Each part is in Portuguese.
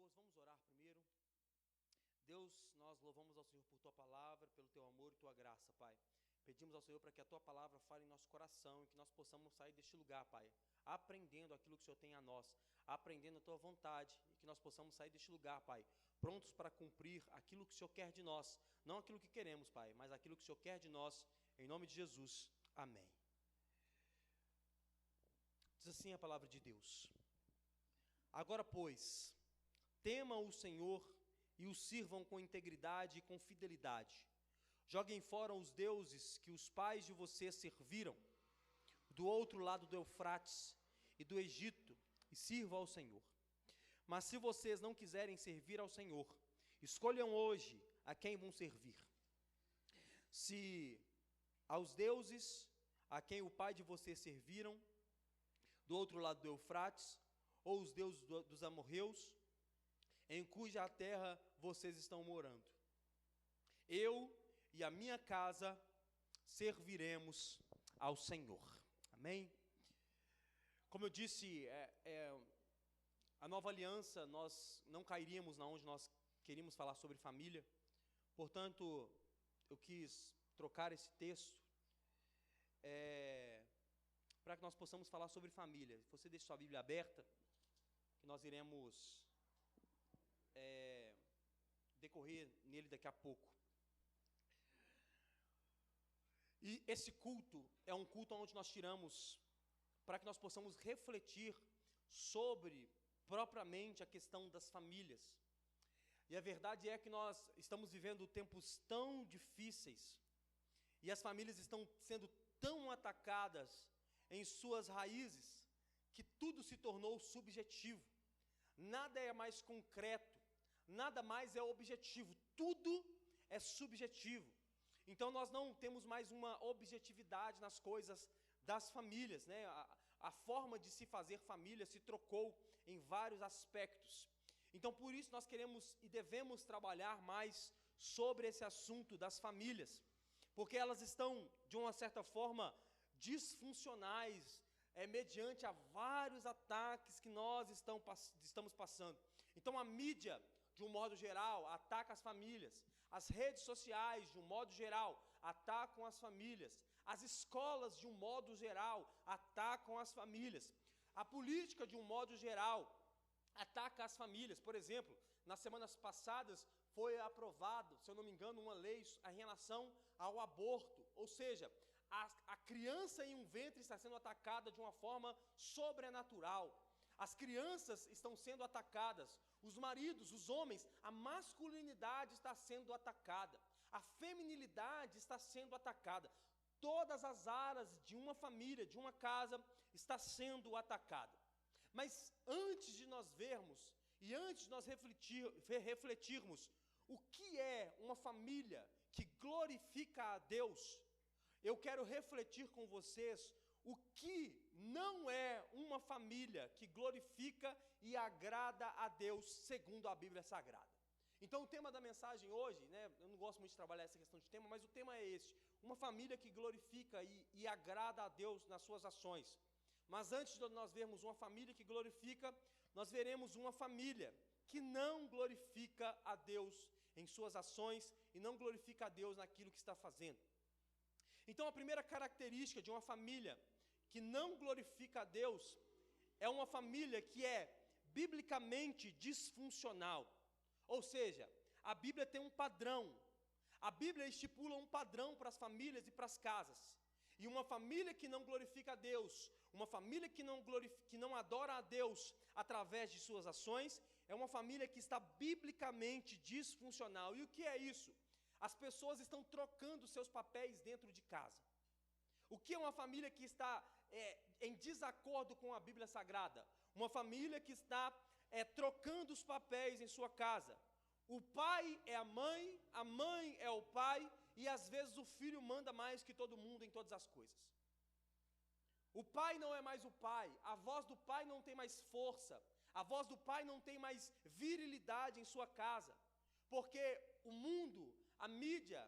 esposo, vamos orar primeiro. Deus, nós louvamos ao Senhor por Tua palavra, pelo Teu amor e Tua graça, Pai. Pedimos ao Senhor para que a Tua palavra fale em nosso coração e que nós possamos sair deste lugar, Pai, aprendendo aquilo que o Senhor tem a nós, aprendendo a Tua vontade e que nós possamos sair deste lugar, Pai, prontos para cumprir aquilo que o Senhor quer de nós, não aquilo que queremos, Pai, mas aquilo que o Senhor quer de nós, em nome de Jesus. Amém. Diz assim a palavra de Deus: Agora, pois, temam o Senhor e o sirvam com integridade e com fidelidade. Joguem fora os deuses que os pais de vocês serviram do outro lado do Eufrates e do Egito, e sirvam ao Senhor. Mas se vocês não quiserem servir ao Senhor, escolham hoje a quem vão servir. Se aos deuses a quem o pai de vocês serviram do outro lado do Eufrates, ou os deuses dos amorreus, em cuja terra vocês estão morando. Eu e a minha casa serviremos ao Senhor. Amém? Como eu disse, a nova aliança, nós não cairíamos na onde nós queríamos falar sobre família. Portanto, eu quis trocar esse texto para que nós possamos falar sobre família. Você deixa sua Bíblia aberta, que nós iremos decorrer nele daqui a pouco. E esse culto é um culto onde nós tiramos para que nós possamos refletir sobre propriamente a questão das famílias. E a verdade é que nós estamos vivendo tempos tão difíceis e as famílias estão sendo tão atacadas em suas raízes que tudo se tornou subjetivo. Nada é mais concreto, nada mais é objetivo, tudo é subjetivo. Então nós não temos mais uma objetividade nas coisas das famílias, né? A forma de se fazer família se trocou em vários aspectos. Então por isso nós queremos e devemos trabalhar mais sobre esse assunto das famílias, porque elas estão, de uma certa forma, disfuncionais, mediante a vários ataques que nós estamos passando. Então a mídia, de um modo geral, ataca as famílias. As redes sociais, de um modo geral, atacam as famílias. As escolas, de um modo geral, atacam as famílias. A política, de um modo geral, ataca as famílias. Por exemplo, nas semanas passadas foi aprovado, se eu não me engano, uma lei em relação ao aborto. Ou seja, a criança em um ventre está sendo atacada de uma forma sobrenatural. As crianças estão sendo atacadas, os maridos, os homens, a masculinidade está sendo atacada, a feminilidade está sendo atacada. Todas as áreas de uma família, de uma casa, está sendo atacada. Mas antes de nós vermos e antes de nós refletirmos o que é uma família que glorifica a Deus, eu quero refletir com vocês o que não é uma família que glorifica e agrada a Deus segundo a Bíblia Sagrada. Então o tema da mensagem hoje, né, eu não gosto muito de trabalhar essa questão de tema, mas o tema é este: uma família que glorifica e agrada a Deus nas suas ações. Mas antes de nós vermos uma família que glorifica, nós veremos uma família que não glorifica a Deus em suas ações e não glorifica a Deus naquilo que está fazendo. Então a primeira característica de uma família que não glorifica a Deus é uma família que é biblicamente disfuncional. Ou seja, a Bíblia tem um padrão. A Bíblia estipula um padrão para as famílias e para as casas. E uma família que não glorifica a Deus, uma família que não adora a Deus através de suas ações, é uma família que está biblicamente disfuncional. E o que é isso? As pessoas estão trocando seus papéis dentro de casa. O que é uma família que está em desacordo com a Bíblia Sagrada? Uma família que está trocando os papéis em sua casa. O pai é a mãe é o pai, e às vezes o filho manda mais que todo mundo em todas as coisas. O pai não é mais o pai, a voz do pai não tem mais força, a voz do pai não tem mais virilidade em sua casa, porque o mundo, a mídia,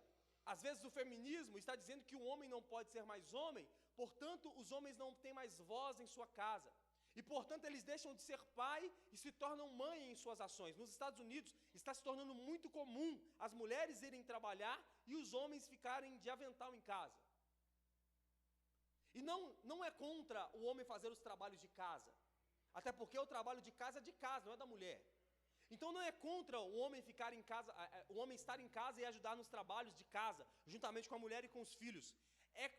às vezes o feminismo está dizendo que o homem não pode ser mais homem, portanto os homens não têm mais voz em sua casa. E, portanto, eles deixam de ser pai e se tornam mãe em suas ações. Nos Estados Unidos, está se tornando muito comum as mulheres irem trabalhar e os homens ficarem de avental em casa. E não é contra o homem fazer os trabalhos de casa. Até porque o trabalho de casa é de casa, não é da mulher. Então não é contra o homem ficar em casa, o homem estar em casa e ajudar nos trabalhos de casa, juntamente com a mulher e com os filhos.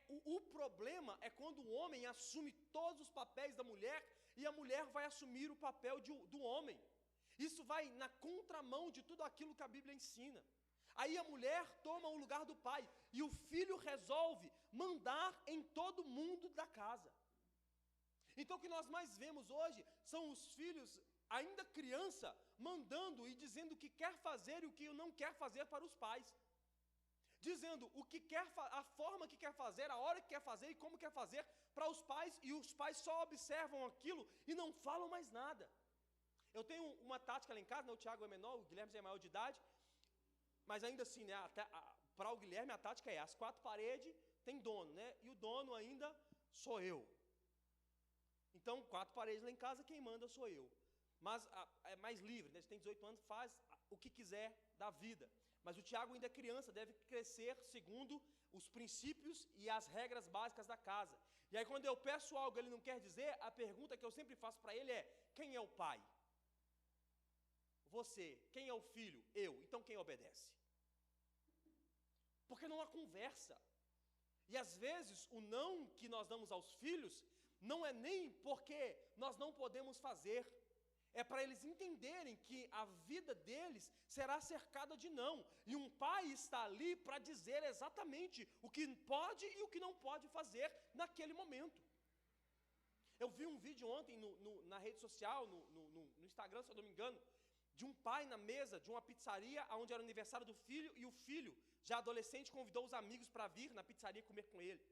O problema é quando o homem assume todos os papéis da mulher e a mulher vai assumir o papel do homem. Isso vai na contramão de tudo aquilo que a Bíblia ensina. Aí a mulher toma o lugar do pai e o filho resolve mandar em todo mundo da casa. Então o que nós mais vemos hoje são os filhos, ainda criança, mandando e dizendo o que quer fazer e o que não quer fazer para os pais. Dizendo o que quer, a forma que quer fazer, a hora que quer fazer e como quer fazer para os pais, e os pais só observam aquilo e não falam mais nada. Eu tenho uma tática lá em casa, né? O Tiago é menor, o Guilherme já é maior de idade, mas ainda assim, né, para o Guilherme a tática é: as 4 paredes tem dono, né? E o dono ainda sou eu. Então, 4 paredes lá em casa, quem manda sou eu. Mas é mais livre, né? Ele tem 18 anos, faz o que quiser da vida. Mas o Tiago ainda é criança, deve crescer segundo os princípios e as regras básicas da casa. E aí quando eu peço algo ele não quer dizer, a pergunta que eu sempre faço para ele é: quem é o pai? Você. Quem é o filho? Eu. Então quem obedece? Porque não há conversa. E às vezes o não que nós damos aos filhos não é nem porque nós não podemos fazer. É para eles entenderem que a vida deles será cercada de não. E um pai está ali para dizer exatamente o que pode e o que não pode fazer naquele momento. Eu vi um vídeo ontem na rede social, no Instagram, se eu não me engano, de um pai na mesa de uma pizzaria onde era o aniversário do filho, e o filho, já adolescente, convidou os amigos para vir na pizzaria comer com ele.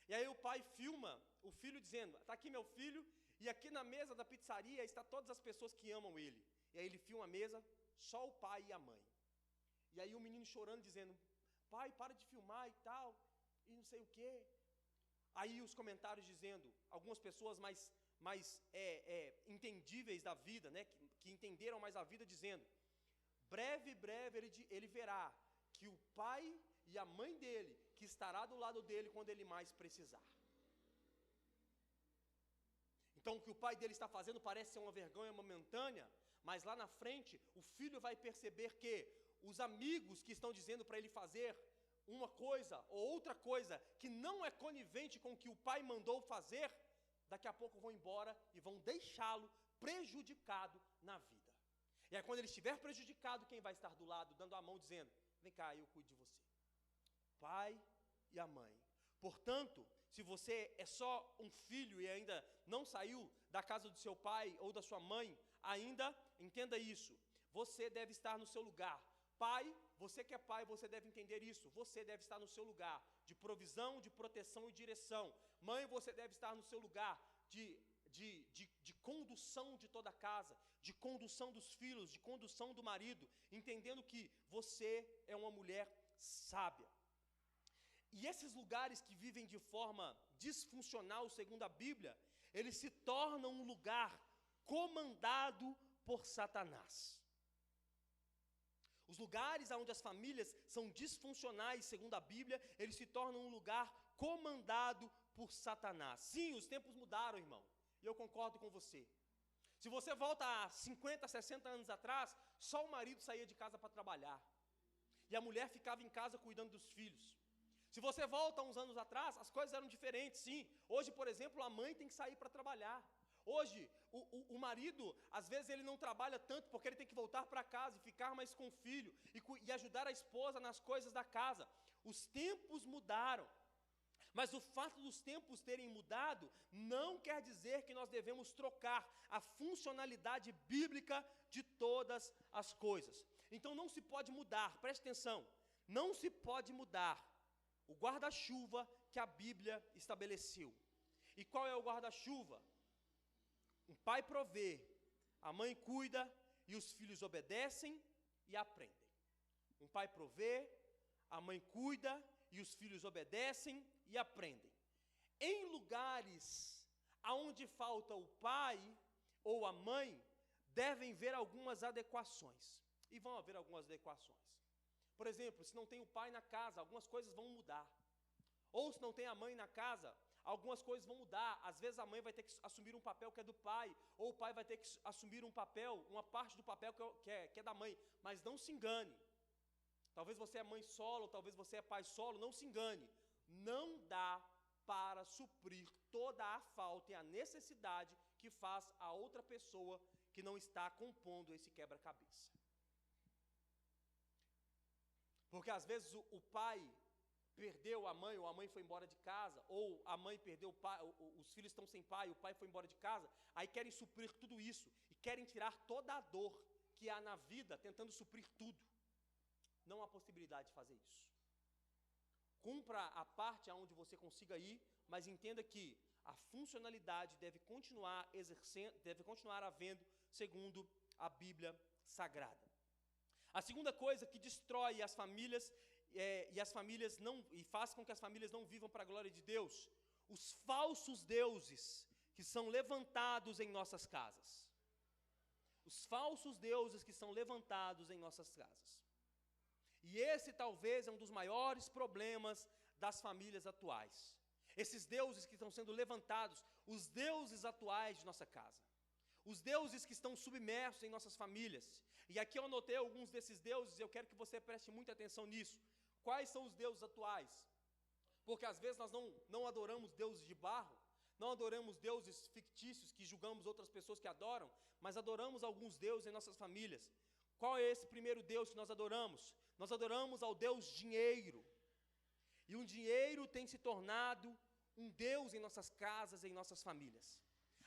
E aí o pai filma o filho dizendo: está aqui meu filho, e aqui na mesa da pizzaria está todas as pessoas que amam ele. E aí ele filma a mesa, só o pai e a mãe. E aí o menino chorando, dizendo: pai, para de filmar e tal, e não sei o quê. Aí os comentários dizendo, algumas pessoas mais entendíveis da vida, né, que entenderam mais a vida, dizendo: breve ele verá que o pai e a mãe dele, que estará do lado dele quando ele mais precisar. Então o que o pai dele está fazendo parece ser uma vergonha momentânea, mas lá na frente o filho vai perceber que os amigos que estão dizendo para ele fazer uma coisa ou outra coisa que não é conivente com o que o pai mandou fazer, daqui a pouco vão embora e vão deixá-lo prejudicado na vida. E aí quando ele estiver prejudicado, quem vai estar do lado, dando a mão, dizendo: vem cá, eu cuido de você. Pai e a mãe. Portanto, se você é só um filho e ainda não saiu da casa do seu pai ou da sua mãe, ainda entenda isso. Você deve estar no seu lugar. Pai, você que é pai, você deve entender isso. Você deve estar no seu lugar de provisão, de proteção e direção. Mãe, você deve estar no seu lugar de condução de toda a casa, de condução dos filhos, de condução do marido, entendendo que você é uma mulher sábia. E esses lugares que vivem de forma disfuncional, segundo a Bíblia, eles se tornam um lugar comandado por Satanás. Os lugares onde as famílias são disfuncionais, segundo a Bíblia, eles se tornam um lugar comandado por Satanás. Sim, os tempos mudaram, irmão, e eu concordo com você. Se você volta a 50, 60 anos atrás, só o marido saía de casa para trabalhar, e a mulher ficava em casa cuidando dos filhos. Se você volta uns anos atrás, as coisas eram diferentes, sim. Hoje, por exemplo, a mãe tem que sair para trabalhar. Hoje, o marido, às vezes ele não trabalha tanto porque ele tem que voltar para casa e ficar mais com o filho e ajudar a esposa nas coisas da casa. Os tempos mudaram. Mas o fato dos tempos terem mudado não quer dizer que nós devemos trocar a funcionalidade bíblica de todas as coisas. Então não se pode mudar, preste atenção, não se pode mudar o guarda-chuva que a Bíblia estabeleceu. E qual é o guarda-chuva? Um pai provê, a mãe cuida e os filhos obedecem e aprendem. Um pai provê, a mãe cuida e os filhos obedecem e aprendem. Em lugares aonde falta o pai, ou a mãe devem ver algumas adequações. E vão haver algumas adequações. Por exemplo, se não tem o pai na casa, algumas coisas vão mudar. Ou se não tem a mãe na casa, algumas coisas vão mudar. Às vezes a mãe vai ter que assumir um papel que é do pai, ou o pai vai ter que assumir um papel, uma parte do papel que é da mãe. Mas não se engane. Talvez você é mãe solo, talvez você é pai solo, não se engane. Não dá para suprir toda a falta e a necessidade que faz a outra pessoa que não está compondo esse quebra-cabeça. Porque às vezes o pai perdeu a mãe, ou a mãe foi embora de casa, ou a mãe perdeu o pai, os filhos estão sem pai, o pai foi embora de casa, aí querem suprir tudo isso, e querem tirar toda a dor que há na vida, tentando suprir tudo. Não há possibilidade de fazer isso. Cumpra a parte aonde você consiga ir, mas entenda que a funcionalidade deve continuar exercendo, deve continuar havendo, segundo a Bíblia Sagrada. A segunda coisa que destrói as famílias e faz com que as famílias não vivam para a glória de Deus, os falsos deuses que são levantados em nossas casas. Os falsos deuses que são levantados em nossas casas. E esse talvez é um dos maiores problemas das famílias atuais. Esses deuses que estão sendo levantados, os deuses atuais de nossa casa. Os deuses que estão submersos em nossas famílias. E aqui eu anotei alguns desses deuses, eu quero que você preste muita atenção nisso. Quais são os deuses atuais? Porque às vezes nós não adoramos deuses de barro, não adoramos deuses fictícios que julgamos outras pessoas que adoram, mas adoramos alguns deuses em nossas famílias. Qual é esse primeiro Deus que nós adoramos? Nós adoramos ao Deus dinheiro. E o dinheiro tem se tornado um Deus em nossas casas, em nossas famílias.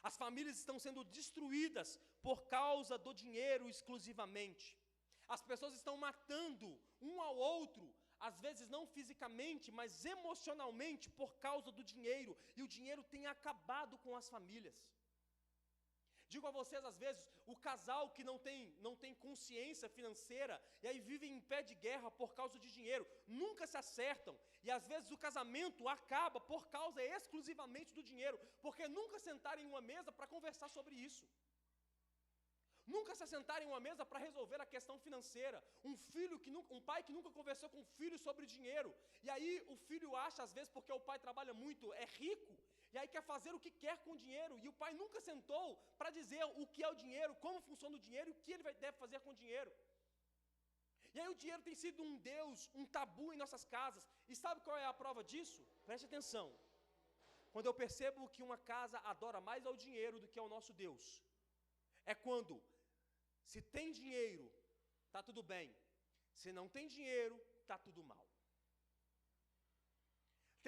As famílias estão sendo destruídas por causa do dinheiro exclusivamente. As pessoas estão matando um ao outro, às vezes não fisicamente, mas emocionalmente por causa do dinheiro. E o dinheiro tem acabado com as famílias. Digo a vocês, às vezes, o casal que não tem consciência financeira e aí vivem em pé de guerra por causa de dinheiro, nunca se acertam. E às vezes o casamento acaba por causa exclusivamente do dinheiro, porque nunca sentaram em uma mesa para conversar sobre isso. Nunca se assentaram em uma mesa para resolver a questão financeira. Um pai que nunca conversou com o filho sobre dinheiro. E aí o filho acha, às vezes, porque o pai trabalha muito, é rico, e aí quer fazer o que quer com o dinheiro. E o pai nunca sentou para dizer o que é o dinheiro, como funciona o dinheiro e o que ele deve fazer com o dinheiro. E aí o dinheiro tem sido um Deus, um tabu em nossas casas. E sabe qual é a prova disso? Preste atenção. Quando eu percebo que uma casa adora mais ao dinheiro do que ao nosso Deus, é quando, se tem dinheiro, está tudo bem. Se não tem dinheiro, está tudo mal.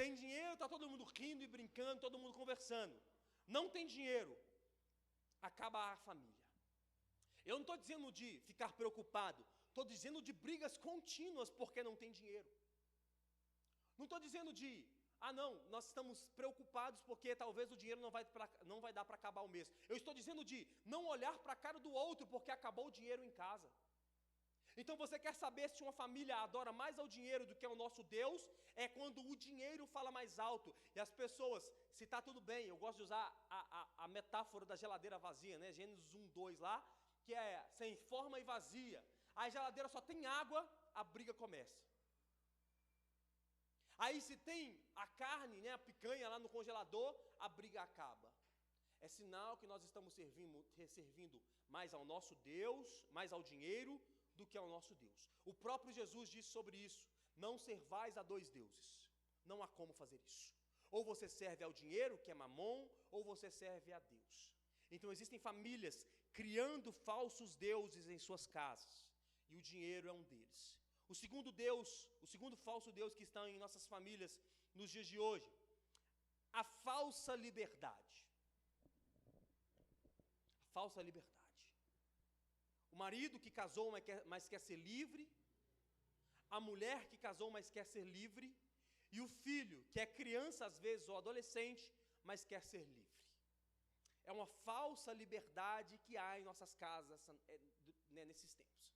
Tem dinheiro, está todo mundo rindo e brincando, todo mundo conversando. Não tem dinheiro, acaba a família. Eu não estou dizendo de ficar preocupado, estou dizendo de brigas contínuas porque não tem dinheiro. Não estou dizendo de, não, nós estamos preocupados porque talvez o dinheiro não vai dar para acabar o mês. Eu estou dizendo de não olhar para a cara do outro porque acabou o dinheiro em casa. Então você quer saber se uma família adora mais ao dinheiro do que ao nosso Deus? É quando o dinheiro fala mais alto. E as pessoas, se está tudo bem, eu gosto de usar a metáfora da geladeira vazia, né? Gênesis 1, 2 lá, que é sem forma e vazia. A geladeira só tem água, a briga começa. Aí se tem a carne, né, a picanha lá no congelador, a briga acaba. É sinal que nós estamos servindo mais ao nosso Deus, mais ao dinheiro, do que ao nosso Deus. O próprio Jesus disse sobre isso: não servais a dois deuses. Não há como fazer isso. Ou você serve ao dinheiro, que é mamon, ou você serve a Deus. Então existem famílias criando falsos deuses em suas casas, e o dinheiro é um deles. O segundo falso Deus que está em nossas famílias nos dias de hoje, a falsa liberdade. A falsa liberdade. O marido que casou, mas quer ser livre. A mulher que casou, mas quer ser livre. E o filho, que é criança às vezes, ou adolescente, mas quer ser livre. É uma falsa liberdade que há em nossas casas nesses tempos.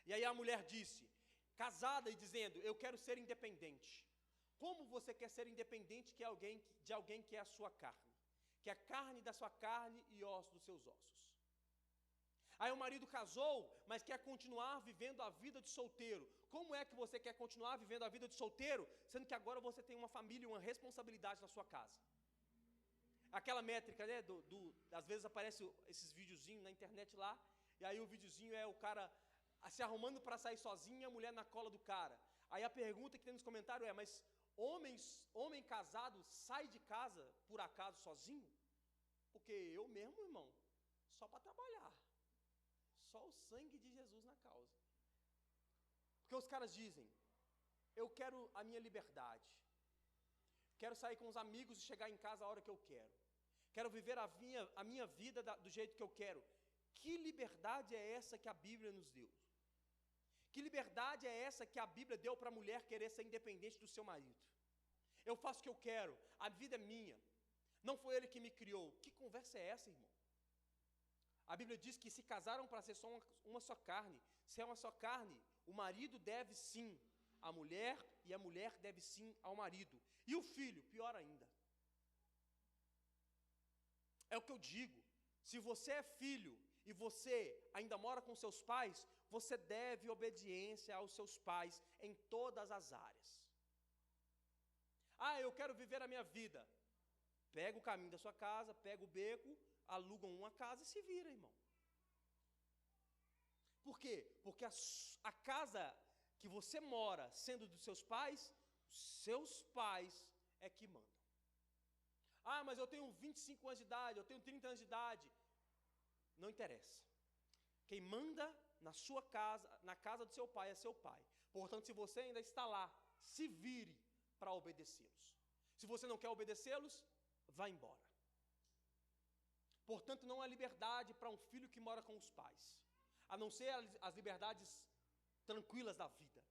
E aí a mulher disse, casada e dizendo, eu quero ser independente. Como você quer ser independente de alguém que é a sua carne? que é carne da sua carne e osso dos seus ossos. Aí o marido casou, mas quer continuar vivendo a vida de solteiro. Como é que você quer continuar vivendo a vida de solteiro, sendo que agora você tem uma família e uma responsabilidade na sua casa? Aquela métrica, né, às vezes aparece esses videozinhos na internet lá, e aí o videozinho é o cara se arrumando para sair sozinho e a mulher na cola do cara. Aí a pergunta que tem nos comentários é, mas homem casado sai de casa por acaso sozinho? Porque eu mesmo, irmão, só para trabalhar. Só o sangue de Jesus na causa. Porque os caras dizem, eu quero a minha liberdade. Quero sair com os amigos e chegar em casa a hora que eu quero. Quero viver a minha vida do jeito que eu quero. Que liberdade é essa que a Bíblia nos deu? Que liberdade é essa que a Bíblia deu para a mulher querer ser independente do seu marido? Eu faço o que eu quero, a vida é minha. Não foi ele que me criou. Que conversa é essa, irmão? A Bíblia diz que se casaram para ser só uma só carne. Se é uma só carne, o marido deve sim à mulher e a mulher deve sim ao marido. E o filho, pior ainda. É o que eu digo. Se você é filho e você ainda mora com seus pais, você deve obediência aos seus pais em todas as áreas. Ah, eu quero viver a minha vida. Pega o caminho da sua casa, pega o beco, alugam uma casa e se vira, irmão. Por quê? Porque a casa que você mora, sendo dos seus pais é que mandam. Ah, mas eu tenho 25 anos de idade, eu tenho 30 anos de idade. Não interessa. Quem manda na sua casa, na casa do seu pai, é seu pai. Portanto, se você ainda está lá, se vire para obedecê-los. Se você não quer obedecê-los, vá embora. Portanto, não há liberdade para um filho que mora com os pais, a não ser as liberdades tranquilas da vida.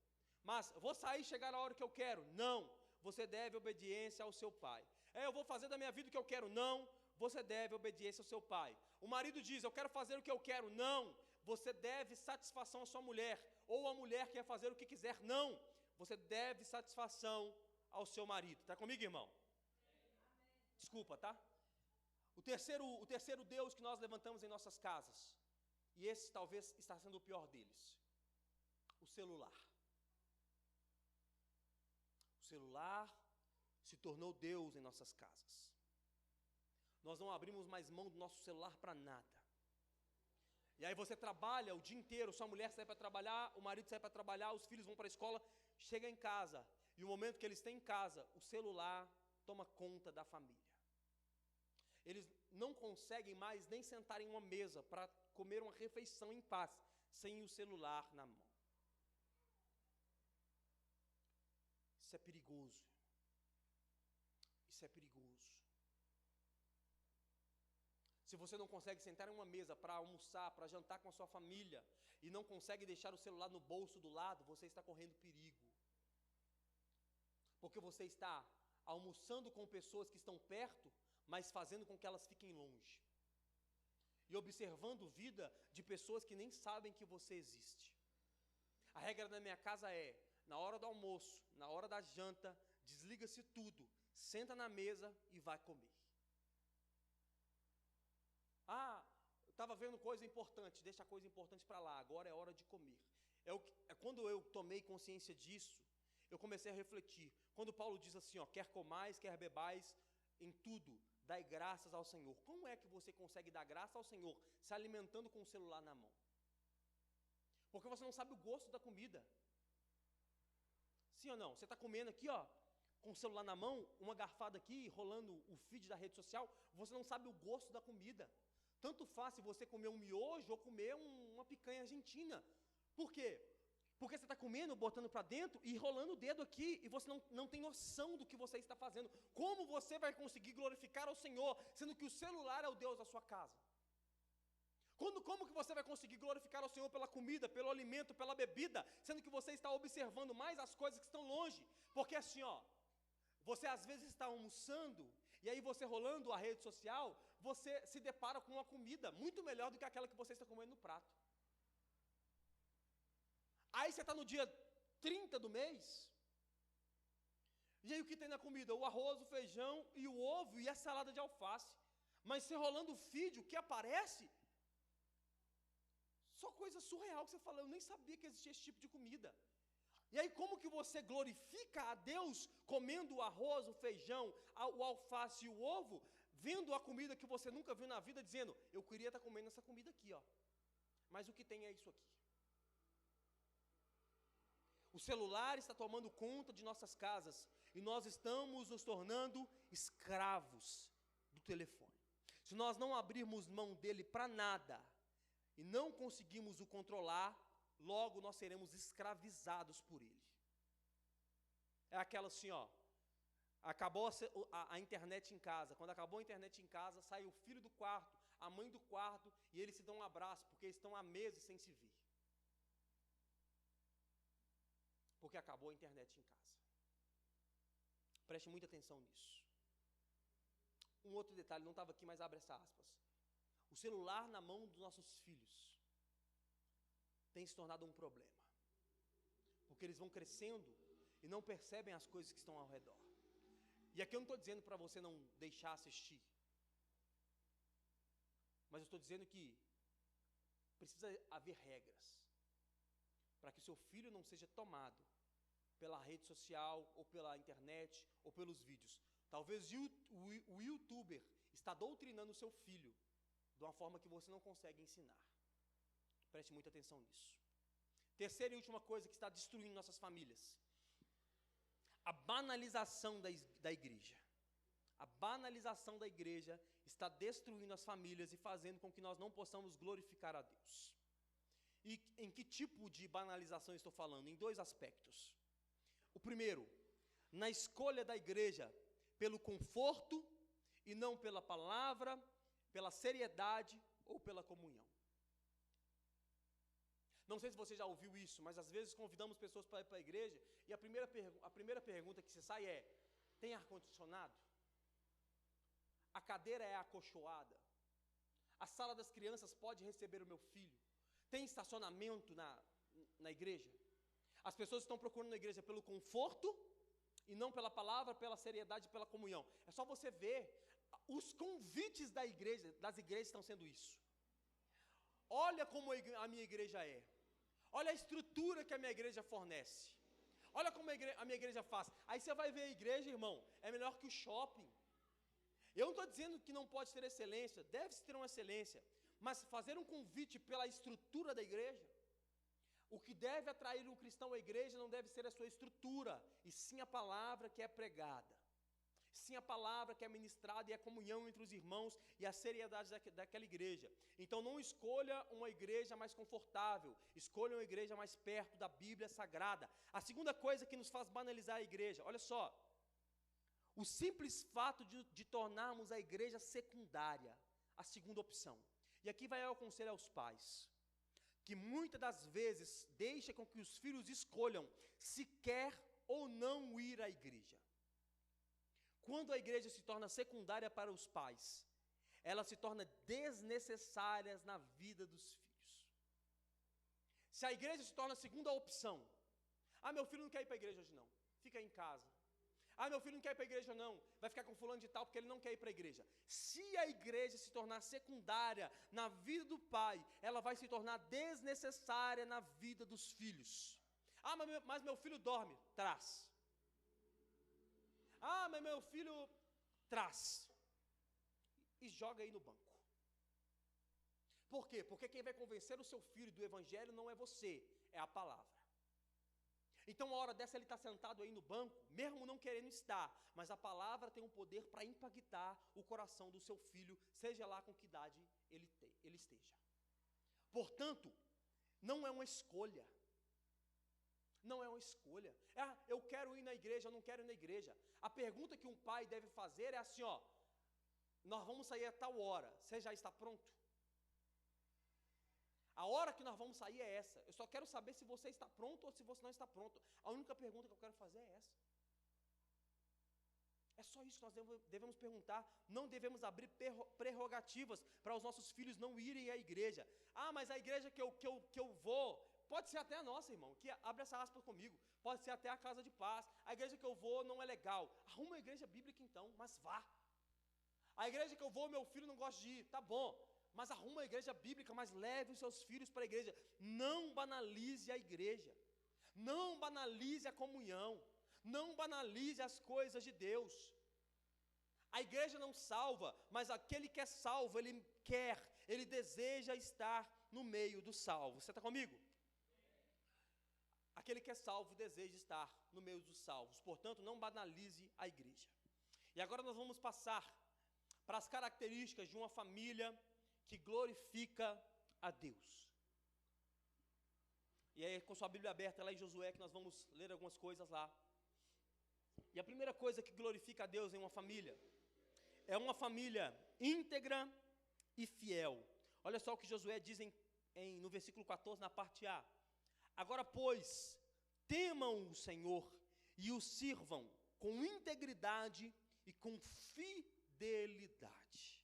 Mas, vou sair e chegar a hora que eu quero? Não. Você deve obediência ao seu pai. Eu vou fazer da minha vida o que eu quero? Não. Você deve obediência ao seu pai. O marido diz, eu quero fazer o que eu quero? Não. Você deve satisfação à sua mulher. Ou a mulher quer fazer o que quiser? Não. Você deve satisfação ao seu marido. Está comigo, irmão? Desculpa, tá? O terceiro Deus que nós levantamos em nossas casas, e esse talvez está sendo o pior deles, o celular. O celular se tornou Deus em nossas casas. Nós não abrimos mais mão do nosso celular para nada. E aí você trabalha o dia inteiro, sua mulher sai para trabalhar, o marido sai para trabalhar, os filhos vão para a escola, chega em casa, e o momento que eles têm em casa, o celular toma conta da família. Eles não conseguem mais nem sentar em uma mesa para comer uma refeição em paz, sem o celular na mão. Isso é perigoso. Isso é perigoso. Se você não consegue sentar em uma mesa para almoçar, para jantar com a sua família, e não consegue deixar o celular no bolso do lado, você está correndo perigo. Porque você está almoçando com pessoas que estão perto, mas fazendo com que elas fiquem longe. E observando vida de pessoas que nem sabem que você existe. A regra da minha casa é, na hora do almoço, na hora da janta, desliga-se tudo, senta na mesa e vai comer. Ah, eu estava vendo coisa importante, deixa a coisa importante para lá, agora é hora de comer. Quando eu tomei consciência disso, eu comecei a refletir. Quando Paulo diz assim, quer comais, quer bebais, em tudo, dai graças ao Senhor. Como é que você consegue dar graça ao Senhor se alimentando com o celular na mão? Porque você não sabe o gosto da comida. Sim ou não? Você está comendo aqui, com o celular na mão, uma garfada aqui, rolando o feed da rede social, você não sabe o gosto da comida. Tanto faz se você comer um miojo ou comer uma picanha argentina. Por quê? Porque você está comendo, botando para dentro e rolando o dedo aqui, e você não tem noção do que você está fazendo. Como você vai conseguir glorificar ao Senhor, sendo que o celular é o Deus da sua casa? Como que você vai conseguir glorificar ao Senhor pela comida, pelo alimento, pela bebida, sendo que você está observando mais as coisas que estão longe? Porque assim, você às vezes está almoçando, e aí você rolando a rede social, você se depara com uma comida muito melhor do que aquela que você está comendo no prato. Aí você está no dia 30 do mês, e aí o que tem na comida? O arroz, o feijão e o ovo e a salada de alface. Mas você rolando o feed, o que aparece? Só coisa surreal que você fala, eu nem sabia que existia esse tipo de comida. E aí como que você glorifica a Deus comendo o arroz, o feijão, o alface e o ovo, vendo a comida que você nunca viu na vida, dizendo, eu queria estar comendo essa comida aqui, ó. Mas o que tem é isso aqui. O celular está tomando conta de nossas casas e nós estamos nos tornando escravos do telefone. Se nós não abrirmos mão dele para nada e não conseguimos o controlar, logo nós seremos escravizados por ele. É aquela assim, ó, acabou a internet em casa. Quando acabou a internet em casa, sai o filho do quarto, a mãe do quarto, e eles se dão um abraço, porque eles estão há meses sem se ver. Porque acabou a internet em casa. Preste muita atenção nisso. Um outro detalhe, não estava aqui, mas abre essa aspas. O celular na mão dos nossos filhos tem se tornado um problema. Porque eles vão crescendo e não percebem as coisas que estão ao redor. E aqui eu não estou dizendo para você não deixar assistir. Mas eu estou dizendo que precisa haver regras para que seu filho não seja tomado pela rede social, ou pela internet, ou pelos vídeos. Talvez o youtuber está doutrinando o seu filho de uma forma que você não consegue ensinar. Preste muita atenção nisso. Terceira e última coisa que está destruindo nossas famílias. A banalização da igreja. A banalização da igreja está destruindo as famílias e fazendo com que nós não possamos glorificar a Deus. E em que tipo de banalização estou falando? Em dois aspectos. O primeiro, na escolha da igreja pelo conforto e não pela palavra, pela seriedade ou pela comunhão. Não sei se você já ouviu isso, mas às vezes convidamos pessoas para ir para a igreja e a primeira pergunta que se sai é, tem ar-condicionado? A cadeira é acolchoada? A sala das crianças pode receber o meu filho? Tem estacionamento na igreja? As pessoas estão procurando a igreja pelo conforto e não pela palavra, pela seriedade e pela comunhão. É só você ver, os convites das igrejas estão sendo isso. Olha como a minha igreja é. Olha a estrutura que a minha igreja fornece. Olha como a minha igreja faz. Aí você vai ver a igreja, irmão, é melhor que o shopping. Eu não estou dizendo que não pode ter excelência, deve-se ter uma excelência, mas fazer um convite pela estrutura da igreja, o que deve atrair um cristão à igreja não deve ser a sua estrutura, e sim a palavra que é pregada, sim a palavra que é ministrada e a comunhão entre os irmãos e a seriedade daquela igreja. Então não escolha uma igreja mais confortável, escolha uma igreja mais perto da Bíblia Sagrada. A segunda coisa que nos faz banalizar a igreja, olha só, o simples fato de tornarmos a igreja secundária, a segunda opção. E aqui vai o conselho aos pais, que muitas das vezes deixa com que os filhos escolham se quer ou não ir à igreja. Quando a igreja se torna secundária para os pais, ela se torna desnecessária na vida dos filhos. Se a igreja se torna a segunda opção, meu filho não quer ir para a igreja hoje não, fica em casa. Meu filho não quer ir para a igreja não, vai ficar com fulano de tal porque ele não quer ir para a igreja. Se a igreja se tornar secundária na vida do pai, ela vai se tornar desnecessária na vida dos filhos. Mas meu filho dorme, traz. Mas meu filho traz. E joga aí no banco. Por quê? Porque quem vai convencer o seu filho do evangelho não é você, é a palavra. Então, uma hora dessa ele está sentado aí no banco, mesmo não querendo estar, mas a palavra tem um poder para impactar o coração do seu filho, seja lá com que idade ele esteja. Portanto, não é uma escolha. Não é uma escolha. Eu quero ir na igreja, eu não quero ir na igreja. A pergunta que um pai deve fazer é assim, nós vamos sair a tal hora, você já está pronto? A hora que nós vamos sair é essa. Eu só quero saber se você está pronto ou se você não está pronto. A única pergunta que eu quero fazer é essa. É só isso que nós devemos perguntar. Não devemos abrir prerrogativas para os nossos filhos não irem à igreja. Mas a igreja que eu vou, pode ser até a nossa, irmão, que abre essa aspa comigo, pode ser até a casa de paz. A igreja que eu vou não é legal. Arruma uma igreja bíblica então, mas vá. A igreja que eu vou, meu filho não gosta de ir. Tá bom, mas arruma uma igreja bíblica, mas leve os seus filhos para a igreja. Não banalize a igreja. Não banalize a comunhão. Não banalize as coisas de Deus. A igreja não salva, mas aquele que é salvo, ele deseja estar no meio dos salvos. Você está comigo? Aquele que é salvo deseja estar no meio dos salvos. Portanto, não banalize a igreja. E agora nós vamos passar para as características de uma família que glorifica a Deus. E aí, com sua Bíblia aberta lá em Josué, que nós vamos ler algumas coisas lá. E a primeira coisa que glorifica a Deus em uma família é uma família íntegra e fiel. Olha só o que Josué diz no versículo 14, na parte A. Agora, pois, temam o Senhor e o sirvam com integridade e com fidelidade.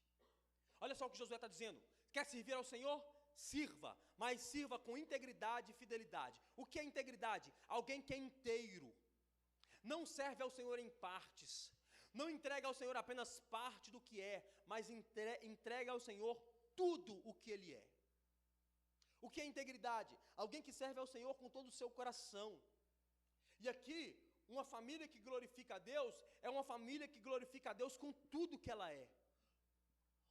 Olha só o que Josué está dizendo. Quer servir ao Senhor? Sirva, mas sirva com integridade e fidelidade. O que é integridade? Alguém que é inteiro. Não serve ao Senhor em partes. Não entrega ao Senhor apenas parte do que é, mas entrega ao Senhor tudo o que Ele é. O que é integridade? Alguém que serve ao Senhor com todo o seu coração. E aqui, uma família que glorifica a Deus, é uma família que glorifica a Deus com tudo que ela é.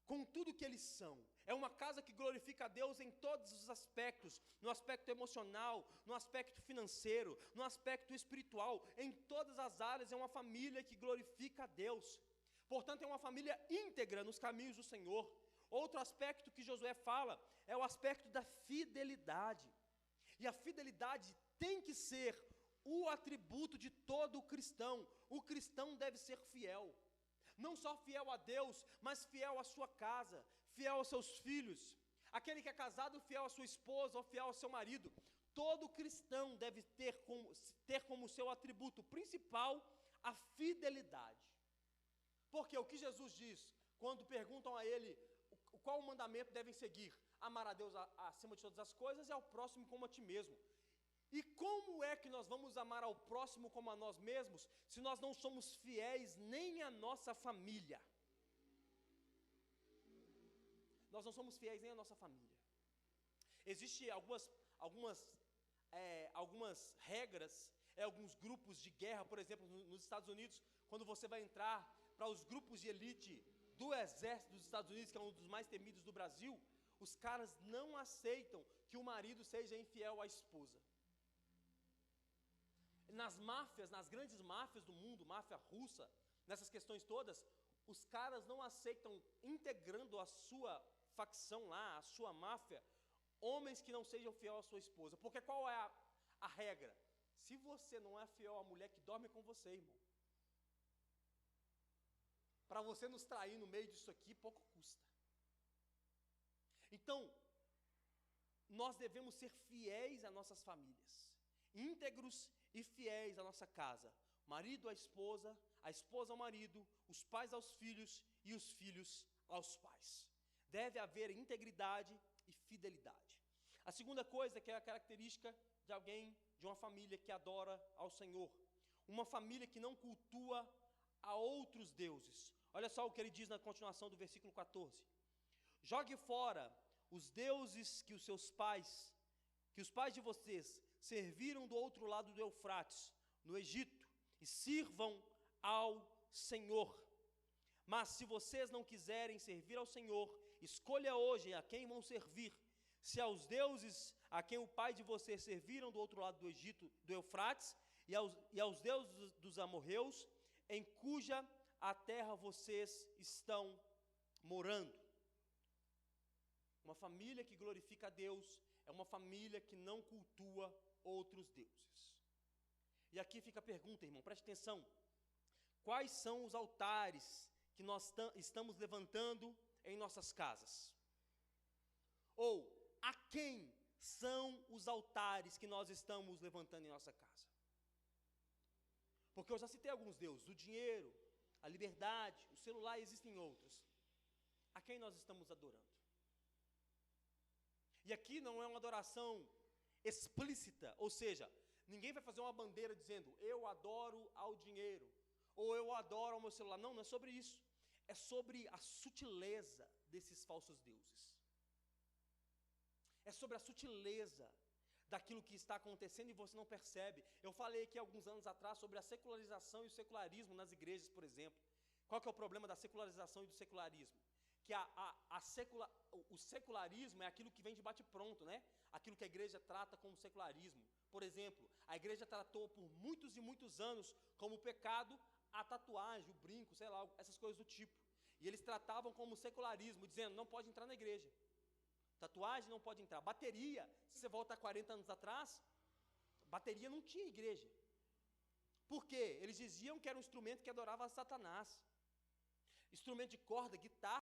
Com tudo que eles são. É uma casa que glorifica a Deus em todos os aspectos. No aspecto emocional, no aspecto financeiro, no aspecto espiritual. Em todas as áreas é uma família que glorifica a Deus. Portanto, é uma família íntegra nos caminhos do Senhor. Outro aspecto que Josué fala é o aspecto da fidelidade. E a fidelidade tem que ser o atributo de todo cristão. O cristão deve ser fiel. Não só fiel a Deus, mas fiel à sua casa, fiel aos seus filhos. Aquele que é casado, fiel à sua esposa ou fiel ao seu marido. Todo cristão deve ter como seu atributo principal a fidelidade. Porque o que Jesus diz, quando perguntam a ele qual o mandamento devem seguir? Amar a Deus acima de todas as coisas e ao próximo como a ti mesmo. E como é que nós vamos amar ao próximo como a nós mesmos, se nós não somos fiéis nem à nossa família? Nós não somos fiéis nem à nossa família. Existem algumas regras, alguns grupos de guerra, por exemplo, nos Estados Unidos, quando você vai entrar para os grupos de elite do exército dos Estados Unidos, que é um dos mais temidos do Brasil, os caras não aceitam que o marido seja infiel à esposa. Nas máfias, nas grandes máfias do mundo, máfia russa, nessas questões todas, os caras não aceitam, integrando a sua facção lá, a sua máfia, homens que não sejam fiel à sua esposa. Porque qual é a regra? Se você não é fiel à mulher que dorme com você, irmão, para você nos trair no meio disso aqui, pouco custa. Então, nós devemos ser fiéis às nossas famílias, íntegros e fiéis à nossa casa. Marido à esposa, a esposa ao marido, os pais aos filhos e os filhos aos pais. Deve haver integridade e fidelidade. A segunda coisa que é a característica de alguém, de uma família que adora ao Senhor. Uma família que não cultua a outros deuses. Olha só o que ele diz na continuação do versículo 14. Jogue fora os deuses que os pais de vocês serviram do outro lado do Eufrates, no Egito, e sirvam ao Senhor. Mas se vocês não quiserem servir ao Senhor, escolha hoje a quem vão servir, se aos deuses a quem o pai de vocês serviram do outro lado do Egito, do Eufrates, e aos deuses dos amorreus, em cuja a terra vocês estão morando. Uma família que glorifica a Deus é uma família que não cultua outros deuses. E aqui fica a pergunta, irmão, preste atenção. Quais são os altares que nós estamos levantando em nossas casas? Ou, a quem são os altares que nós estamos levantando em nossa casa? Porque eu já citei alguns deuses, o dinheiro, a liberdade, o celular, existem outros. A quem nós estamos adorando? E aqui não é uma adoração explícita, ou seja, ninguém vai fazer uma bandeira dizendo, eu adoro ao dinheiro, ou eu adoro ao meu celular. Não, não é sobre isso. é sobre a sutileza desses falsos deuses. É sobre a sutileza daquilo que está acontecendo e você não percebe. Eu falei aqui alguns anos atrás sobre a secularização e o secularismo nas igrejas, por exemplo. Qual que é o problema da secularização e do secularismo? Que o secularismo é aquilo que vem de bate-pronto, né? Aquilo que a igreja trata como secularismo. Por exemplo, a igreja tratou por muitos e muitos anos como pecado a tatuagem, o brinco, sei lá, essas coisas do tipo. E eles tratavam como secularismo, dizendo, não pode entrar na igreja. Tatuagem não pode entrar. Bateria, se você volta a 40 anos atrás, bateria não tinha igreja. Por quê? Eles diziam que era um instrumento que adorava a Satanás. Instrumento de corda, guitarra,